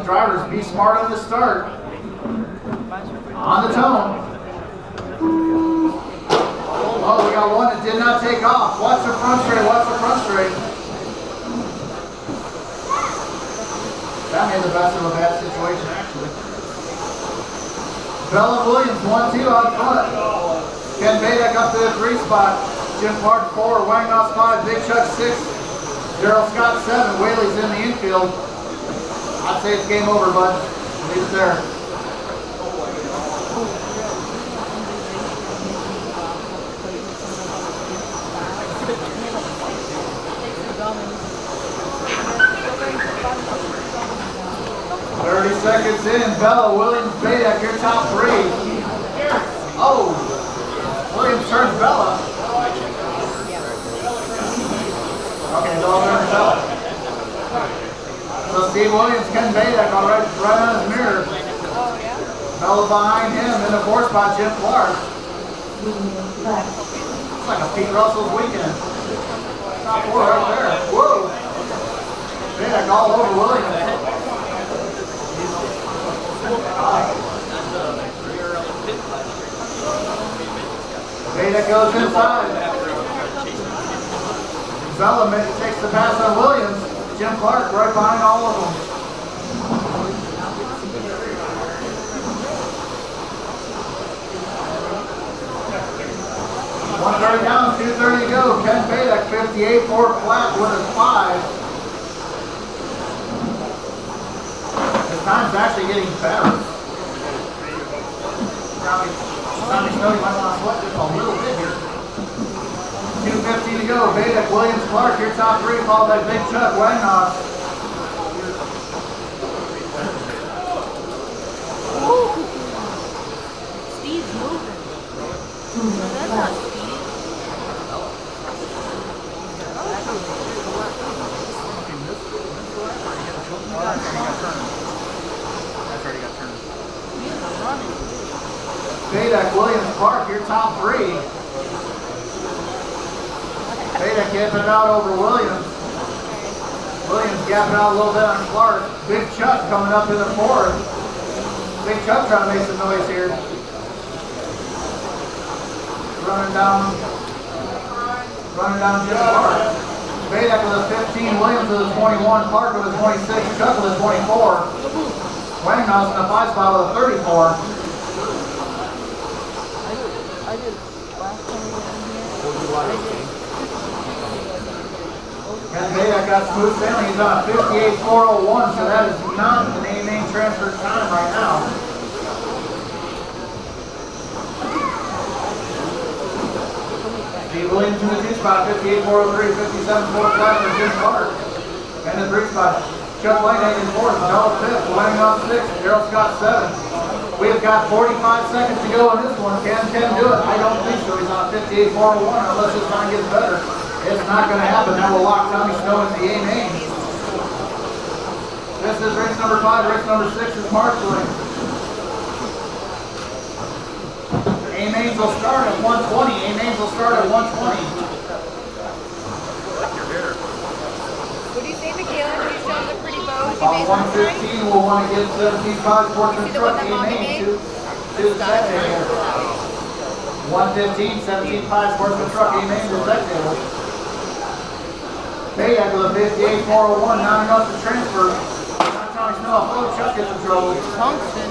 drivers, be smart on the start. On the tone. Oh, we got one that did not take off. Watch the front straight, watch the front straight. That made the best of a bad situation, actually. Bella Williams, 1-2 out front. Ken Badek up to the 3 spot. Jim Clark 4, Wanghouse 5, Big Chuck 6, Daryl Scott 7, Whaley's in the infield. I'd say it's game over, bud. Leave it there. Seconds in, Bella, Williams, Badek, your top 3. Oh, Williams turns Bella. Okay, it's all turns Bella. So Steve Williams, Ken Badek, all right on his mirror. Bella behind him in the 4 spot, Jim Clark. It's like a Pete Russell's weekend. Top 4 right there. Whoa. Badek all over Williams. Badek goes inside. Bella takes the pass on Williams. Jim Clark right behind all of them. $130 down, 2:30 to go. Ken Badek, 58, 4 flat with a 5. His time's actually getting better. Tommy Snow, you might want to sweat just a little bit here. 2:15 to go. Badek, Williams, Clark, your top 3, followed by Big Chuck, Wanghouse. Steve's moving. That's not Steve. Badek, Williams, Clark, your top 3. Badek gapping it out over Williams. Williams gapping out a little bit on Clark. Big Chuck coming up in the 4th. Big Chuck trying to make some noise here. Running down Jim Clark. Badek with a 15, Williams with a 21, Clark with a 26, Chuck with a 24. Wanghouse in the 5 spot with a 34. And Badek got smooth sailing. He's on a 58.401, so that is not the name transfer time right now. Steve Williams in the 2 spot, 58.403, 57.4 flat for Jim Clark. And the 3 spot, Chuck Whitehead in 4th, Bella 5th, Wanghouse 6th, Daryl Scott 7th. We've got 45 seconds to go on this one. Can Ken do it? I don't think so. He's on 58.401 unless his time gets better. It's not going to happen. That will lock Tommy Snow in the A main. This is race number 5. Race number 6 is marshalling. A mains will start at 120. A mains will start at 120. What do you say, Michaela? Can you show the pretty bow? 115 we'll want to get 17.5 Sportsman truck A main to the spectator. 115, 17.5 Sportsman truck A main to the spectator. Badek with a 58.401, not enough to transfer. Not Tommy Snow. Oh, Chuck gets in trouble. Tungsten.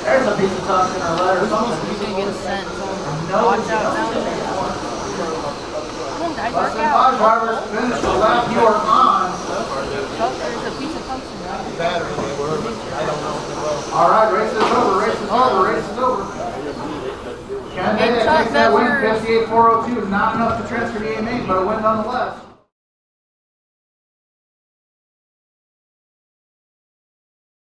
There's a piece of tungsten or lead or something. He's going to get a cent. No, Watch out now. Come on, guys, less work than out. 5 drivers finish the lap you are on. There's a piece of tungsten, right? Battery, they were. I don't know. All right, race is over, race is over, race is over. Ken Badek takes that win, 58.402. Not enough to transfer the A main, but a win nonetheless.